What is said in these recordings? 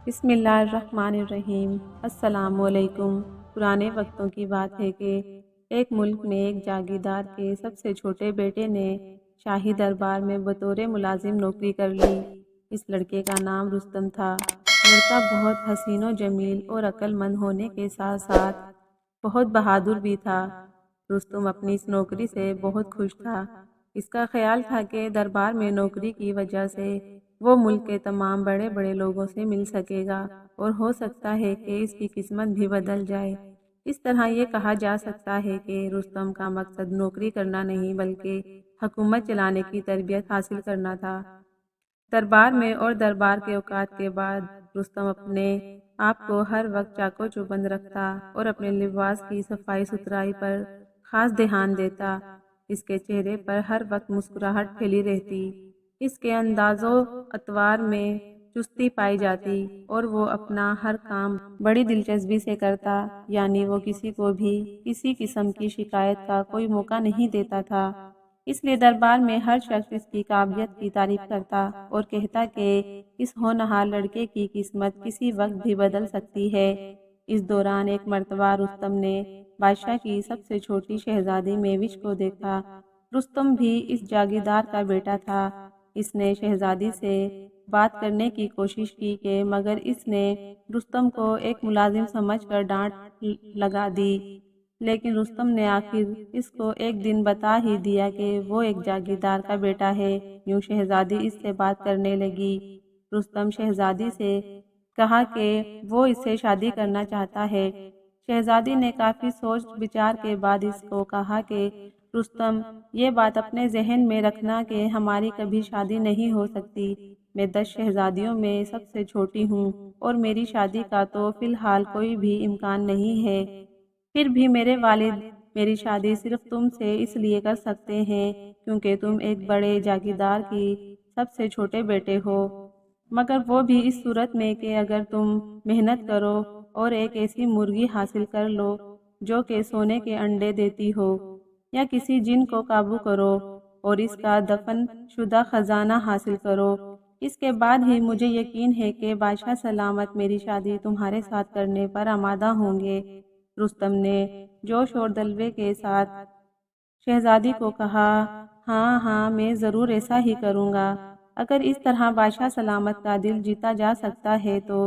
بسم اللہ الرحمن الرحیم۔ السلام علیکم۔ پرانے وقتوں کی بات ہے کہ ایک ملک میں ایک جاگیردار کے سب سے چھوٹے بیٹے نے شاہی دربار میں بطور ملازم نوکری کر لی۔ اس لڑکے کا نام رستم تھا۔ لڑکا بہت حسین و جمیل اور عقل مند ہونے کے ساتھ ساتھ بہت بہادر بھی تھا۔ رستم اپنی اس نوکری سے بہت خوش تھا۔ اس کا خیال تھا کہ دربار میں نوکری کی وجہ سے وہ ملک کے تمام بڑے بڑے لوگوں سے مل سکے گا اور ہو سکتا ہے کہ اس کی قسمت بھی بدل جائے۔ اس طرح یہ کہا جا سکتا ہے کہ رستم کا مقصد نوکری کرنا نہیں بلکہ حکومت چلانے کی تربیت حاصل کرنا تھا۔ دربار میں اور دربار کے اوقات کے بعد رستم اپنے آپ کو ہر وقت چاقو چوبند رکھتا اور اپنے لباس کی صفائی ستھرائی پر خاص دھیان دیتا۔ اس کے چہرے پر ہر وقت مسکراہٹ پھیلی رہتی۔ اس کے انداز و اطوار میں چستی پائی جاتی اور وہ اپنا ہر کام بڑی دلچسپی سے کرتا، یعنی وہ کسی کو بھی کسی قسم کی شکایت کا کوئی موقع نہیں دیتا تھا۔ اس لیے دربار میں ہر شخص اس کی قابلیت کی تعریف کرتا اور کہتا کہ اس ہونہار لڑکے کی قسمت کسی وقت بھی بدل سکتی ہے۔ اس دوران ایک مرتبہ رستم نے بادشاہ کی سب سے چھوٹی شہزادی میوش کو دیکھا۔ رستم بھی اس جاگیردار کا بیٹا تھا۔ اس نے شہزادی سے بات کرنے کی کوشش کی مگر اس نے رستم کو ایک ملازم سمجھ کر ڈانٹ لگا دی۔ لیکن رستم نے آخر اس کو ایک دن بتا ہی دیا کہ وہ ایک جاگیردار کا بیٹا ہے۔ یوں شہزادی اس سے بات کرنے لگی۔ رستم شہزادی سے کہا کہ وہ اس سے شادی کرنا چاہتا ہے۔ شہزادی نے کافی سوچ بچار کے بعد اس کو کہا کہ رستم، یہ بات اپنے ذہن میں رکھنا کہ ہماری کبھی شادی نہیں ہو سکتی۔ میں 10 شہزادیوں میں سب سے چھوٹی ہوں اور میری شادی کا تو فی الحال کوئی بھی امکان نہیں ہے۔ پھر بھی میرے والد میری شادی صرف تم سے اس لیے کر سکتے ہیں کیونکہ تم ایک بڑے جاگیردار کی سب سے چھوٹے بیٹے ہو، مگر وہ بھی اس صورت میں کہ اگر تم محنت کرو اور ایک ایسی مرغی حاصل کر لو جو کہ سونے کے انڈے دیتی ہو، یا کسی جن کو قابو کرو اور اس کا دفن شدہ خزانہ حاصل کرو۔ اس کے بعد ہی مجھے یقین ہے کہ بادشاہ سلامت میری شادی تمہارے ساتھ کرنے پر آمادہ ہوں گے۔ رستم نے جوش اور جلوے کے ساتھ شہزادی کو کہا، ہاں ہاں، میں ضرور ایسا ہی کروں گا۔ اگر اس طرح بادشاہ سلامت کا دل جیتا جا سکتا ہے تو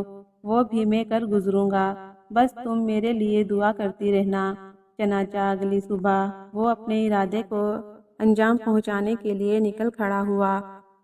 وہ بھی میں کر گزروں گا۔ بس تم میرے لیے دعا کرتی رہنا۔ چنانچہ اگلی صبح وہ اپنے ارادے کو انجام پہنچانے کے لیے نکل کھڑا ہوا۔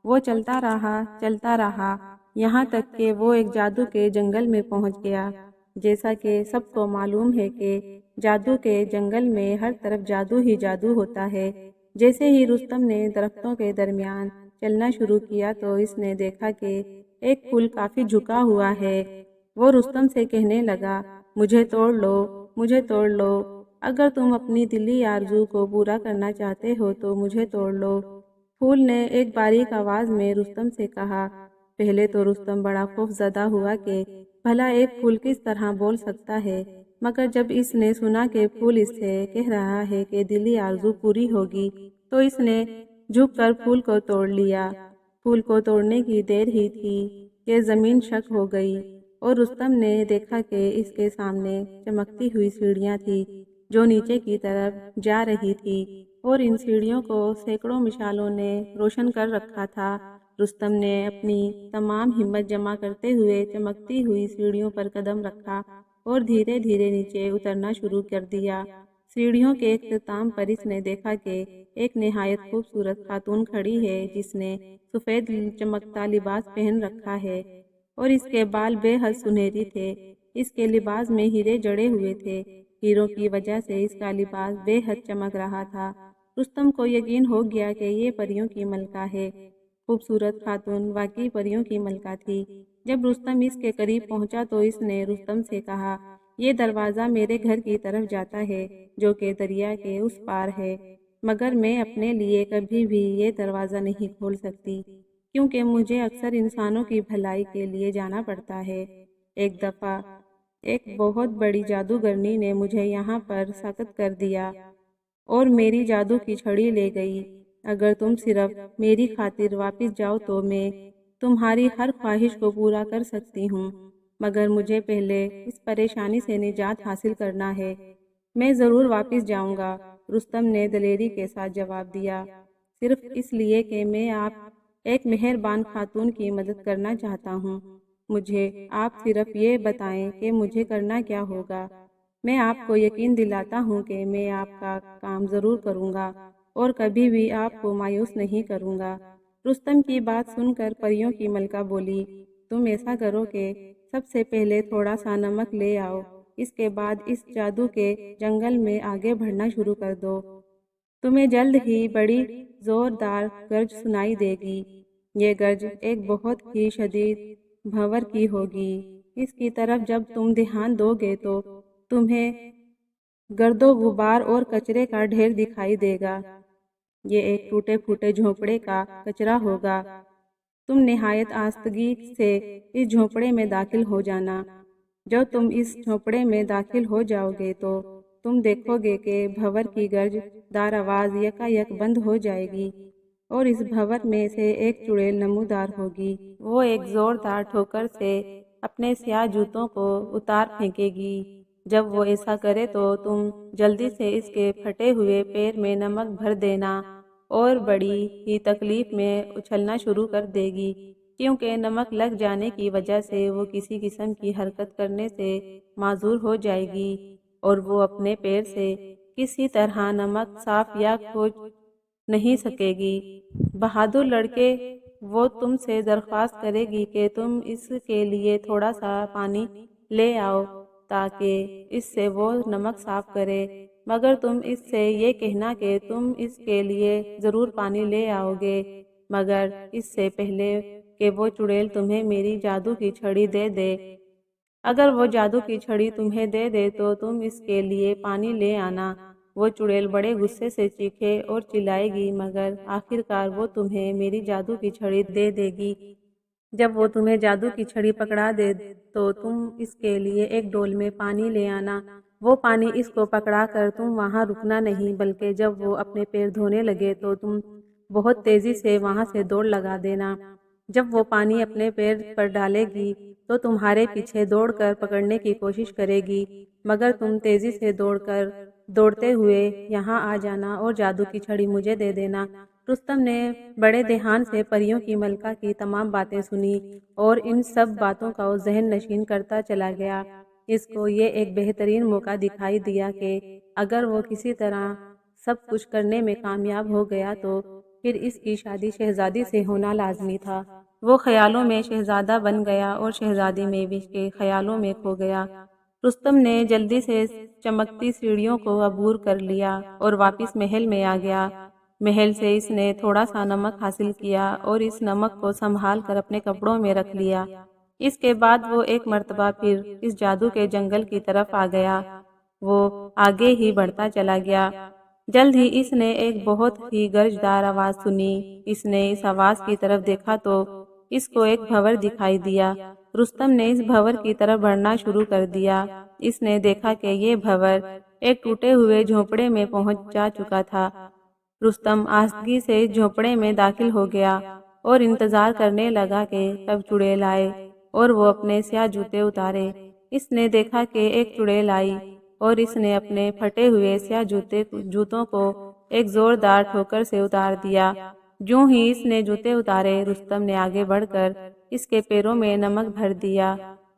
وہ چلتا رہا یہاں تک کہ وہ ایک جادو کے جنگل میں پہنچ گیا۔ جیسا کہ سب کو معلوم ہے کہ جادو کے جنگل میں ہر طرف جادو ہی جادو ہوتا ہے۔ جیسے ہی رستم نے درختوں کے درمیان چلنا شروع کیا تو اس نے دیکھا کہ ایک پھول کافی جھکا ہوا ہے۔ وہ رستم سے کہنے لگا، مجھے توڑ لو، مجھے توڑ لو۔ اگر تم اپنی دلی آرزو کو پورا کرنا چاہتے ہو تو مجھے توڑ لو۔ پھول نے ایک باریک آواز میں رستم سے کہا۔ پہلے تو رستم بڑا خوف زدہ ہوا کہ بھلا ایک پھول کس طرح بول سکتا ہے، مگر جب اس نے سنا کہ پھول اس سے کہہ رہا ہے کہ دلی آرزو پوری ہوگی تو اس نے جھک کر پھول کو توڑ لیا۔ پھول کو توڑنے کی دیر ہی تھی کہ زمین شق ہو گئی اور رستم نے دیکھا کہ اس کے سامنے چمکتی ہوئی سیڑھیاں تھیں جو نیچے کی طرف جا رہی تھی اور ان سیڑھیوں کو سینکڑوں مشالوں نے روشن کر رکھا تھا۔ رستم نے اپنی تمام ہمت جمع کرتے ہوئے چمکتی ہوئی سیڑھیوں پر قدم رکھا اور دھیرے دھیرے نیچے اترنا شروع کر دیا۔ سیڑھیوں کے اختتام پر اس نے دیکھا کہ ایک نہایت خوبصورت خاتون کھڑی ہے جس نے سفید چمکتا لباس پہن رکھا ہے اور اس کے بال بے حد سنہری تھے۔ اس کے لباس میں ہیرے جڑے ہوئے تھے۔ ہیروں کی وجہ سے اس کا لباس بے حد چمک رہا تھا۔ رستم کو یقین ہو گیا کہ یہ پریوں کی ملکہ ہے۔ خوبصورت خاتون واقعی پریوں کی ملکہ تھی۔ جب رستم اس کے قریب پہنچا تو اس نے رستم سے کہا، یہ دروازہ میرے گھر کی طرف جاتا ہے جو کہ دریا کے اس پار ہے، مگر میں اپنے لیے کبھی بھی یہ دروازہ نہیں کھول سکتی کیونکہ مجھے اکثر انسانوں کی بھلائی کے لیے جانا پڑتا ہے۔ ایک دفعہ ایک بہت بڑی جادوگرنی نے مجھے یہاں پر ساقط کر دیا اور میری جادو کی چھڑی لے گئی۔ اگر تم صرف میری خاطر واپس جاؤ تو میں تمہاری ہر خواہش کو پورا کر سکتی ہوں۔ مگر مجھے پہلے اس پریشانی سے نجات حاصل کرنا ہے۔ میں ضرور واپس جاؤں گا، رستم نے دلیری کے ساتھ جواب دیا، صرف اس لیے کہ میں ایک مہربان خاتون کی مدد کرنا چاہتا ہوں۔ مجھے آپ صرف یہ بتائیں کہ مجھے کرنا کیا ہوگا۔ میں آپ کو یقین دلاتا ہوں کہ میں آپ کا کام ضرور کروں گا اور کبھی بھی آپ کو مایوس نہیں کروں گا۔ رستم کی بات سن کر پریوں کی ملکہ بولی، تم ایسا کرو کہ سب سے پہلے تھوڑا سا نمک لے آؤ، اس کے بعد اس جادو کے جنگل میں آگے بڑھنا شروع کر دو۔ تمہیں جلد ہی بڑی زوردار گرج سنائی دے گی۔ یہ گرج ایک بہت ہی شدید بھنور کی ہوگی۔ اس کی طرف جب تم دھیان دو گے تو تمہیں گرد و غبار اور کچرے کا ڈھیر دکھائی دے گا۔ یہ ایک ٹوٹے پھوٹے جھونپڑے کا کچرا ہوگا۔ تم نہایت آستگی سے اس جھونپڑے میں داخل ہو جانا۔ جب تم اس جھونپڑے میں داخل ہو جاؤ گے تو تم دیکھو گے کہ بھنور کی گرج دار آواز یکا یک بند ہو جائے گی اور اس بھنور میں سے ایک چڑیل نمودار ہوگی۔ وہ ایک زوردار ٹھوکر سے اپنے سیاہ جوتوں کو اتار پھینکے گی۔ جب وہ ایسا کرے تو تم جلدی سے اس کے پھٹے ہوئے پیر میں نمک بھر دینا اور بڑی ہی تکلیف میں اچھلنا شروع کر دے گی، کیونکہ نمک لگ جانے کی وجہ سے وہ کسی قسم کی حرکت کرنے سے معذور ہو جائے گی اور وہ اپنے پیر سے کسی طرح نمک صاف یا کھوج نہیں سکے گی۔ بہادر لڑکے، وہ تم سے درخواست کرے گی کہ تم اس کے لیے تھوڑا سا پانی لے آؤ تاکہ اس سے وہ نمک صاف کرے، مگر تم اس سے یہ کہنا کہ تم اس کے لیے ضرور پانی لے آؤ گے، مگر اس سے پہلے کہ وہ چڑیل تمہیں میری جادو کی چھڑی دے دے۔ اگر وہ جادو کی چھڑی تمہیں دے دے تو تم اس کے لیے پانی لے آنا۔ وہ چڑیل بڑے غصے سے چیخے اور چلائے گی، مگر آخرکار وہ تمہیں میری جادو کی چھڑی دے دے گی۔ جب وہ تمہیں جادو کی چھڑی پکڑا دے تو تم اس کے لیے ایک ڈول میں پانی لے آنا۔ وہ پانی اس کو پکڑا کر تم وہاں رکنا نہیں، بلکہ جب وہ اپنے پیر دھونے لگے تو تم بہت تیزی سے وہاں سے دوڑ لگا دینا۔ جب وہ پانی اپنے پیر پر ڈالے گی تو تمہارے پیچھے دوڑ کر پکڑنے کی کوشش کرے گی، مگر تم تیزی سے دوڑتے ہوئے یہاں آ جانا اور جادو کی چھڑی مجھے دے دینا۔ رستم نے بڑے دھیان سے پریوں کی ملکہ کی تمام باتیں سنی اور ان سب باتوں کا وہ ذہن نشین کرتا چلا گیا۔ اس کو یہ ایک بہترین موقع دکھائی دیا کہ اگر وہ کسی طرح سب کچھ کرنے میں کامیاب ہو گیا تو پھر اس کی شادی شہزادی سے ہونا لازمی تھا۔ وہ خیالوں میں شہزادہ بن گیا اور شہزادی میوش کے خیالوں میں کھو گیا۔ رستم نے جلدی سے چمکتی سیڑھیوں کو عبور کر لیا اور واپس محل میں آ گیا۔ محل سے اس نے تھوڑا سا نمک حاصل کیا اور اس نمک کو سنبھال کر اپنے کپڑوں میں رکھ لیا۔ اس کے بعد وہ ایک مرتبہ پھر اس جادو کے جنگل کی طرف آ گیا۔ وہ آگے ہی بڑھتا چلا گیا۔ جلد ہی اس نے ایک بہت ہی گرجدار آواز سنی۔ اس نے اس آواز کی طرف دیکھا تو اس کو ایک بھنور دکھائی دیا۔ رستم نے اس بھنور کی طرف بڑھنا شروع کر دیا۔ اس نے دیکھا کہ یہ بھنور ایک ٹوٹے ہوئے جھونپڑے میں پہنچ جا چکا تھا۔ رستم آہستگی سے اس جھونپڑے میں داخل ہو گیا اور انتظار کرنے لگا کہ کب چڑیل آئے اور وہ اپنے سیاہ جوتے اتارے۔ اس نے دیکھا کہ ایک چڑیل آئی اور اس نے اپنے پھٹے ہوئے سیاہ جوتوں کو ایک زوردار ٹھوکر سے اتار دیا۔ جوں ہی اس نے جوتے اتارے، رستم نے آگے بڑھ کر اس کے پیروں میں نمک بھر دیا،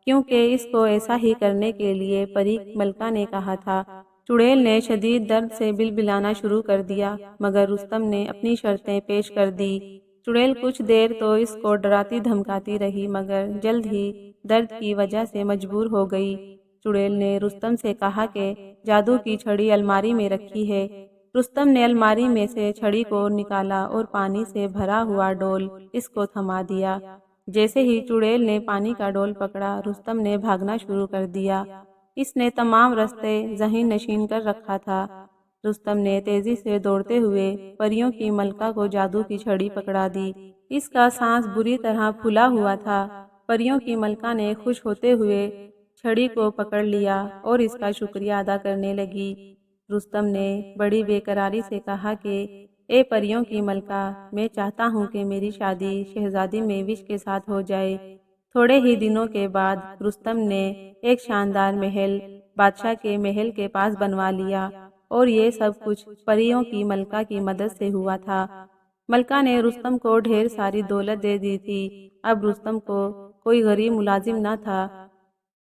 کیونکہ اس کو ایسا ہی کرنے کے لیے پری ملکہ نے کہا تھا۔ چڑیل نے شدید درد سے بلبلانا شروع کر دیا، مگر رستم نے اپنی شرطیں پیش کر دی۔ چڑیل کچھ دیر تو اس کو ڈراتی دھمکاتی رہی، مگر جلد ہی درد کی وجہ سے مجبور ہو گئی۔ چڑیل نے رستم سے کہا کہ جادو کی چھڑی الماری میں رکھی ہے۔ رستم نے الماری میں سے چھڑی کو نکالا اور پانی سے بھرا ہوا ڈول اس کو تھما دیا۔ جیسے ہی چڑیل نے پانی کا ڈول پکڑا، رستم نے بھاگنا شروع کر دیا۔ اس نے تمام راستے ذہن نشین کر رکھا تھا۔ رستم نے تیزی سے دوڑتے ہوئے پریوں کی ملکہ کو جادو کی چھڑی پکڑا دی۔ اس کا سانس بری طرح پھولا ہوا تھا۔ پریوں کی ملکہ نے خوش ہوتے ہوئے چھڑی کو پکڑ لیا اور اس کا شکریہ ادا کرنے لگی۔ رستم نے بڑی بے قراری سے کہا کہ اے پریوں کی ملکہ، میں چاہتا ہوں کہ میری شادی شہزادی میوش کے ساتھ ہو جائے۔ تھوڑے ہی دنوں کے بعد رستم نے ایک شاندار محل بادشاہ کے محل کے پاس بنوا لیا، اور یہ سب کچھ پریوں کی ملکہ کی مدد سے ہوا تھا۔ ملکہ نے رستم کو ڈھیر ساری دولت دے دی تھی۔ اب رستم کو کوئی غریب ملازم نہ تھا،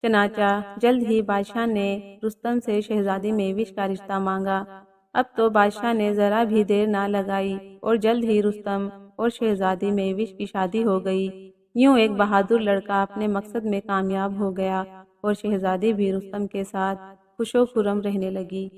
چنانچہ جلد ہی بادشاہ نے رستم سے شہزادی مہوش کا رشتہ مانگا۔ اب تو بادشاہ نے ذرا بھی دیر نہ لگائی اور جلد ہی رستم اور شہزادی مہوش کی شادی ہو گئی۔ یوں ایک بہادر لڑکا اپنے مقصد میں کامیاب ہو گیا، اور شہزادی بھی رستم کے ساتھ خوش و خرم رہنے لگی۔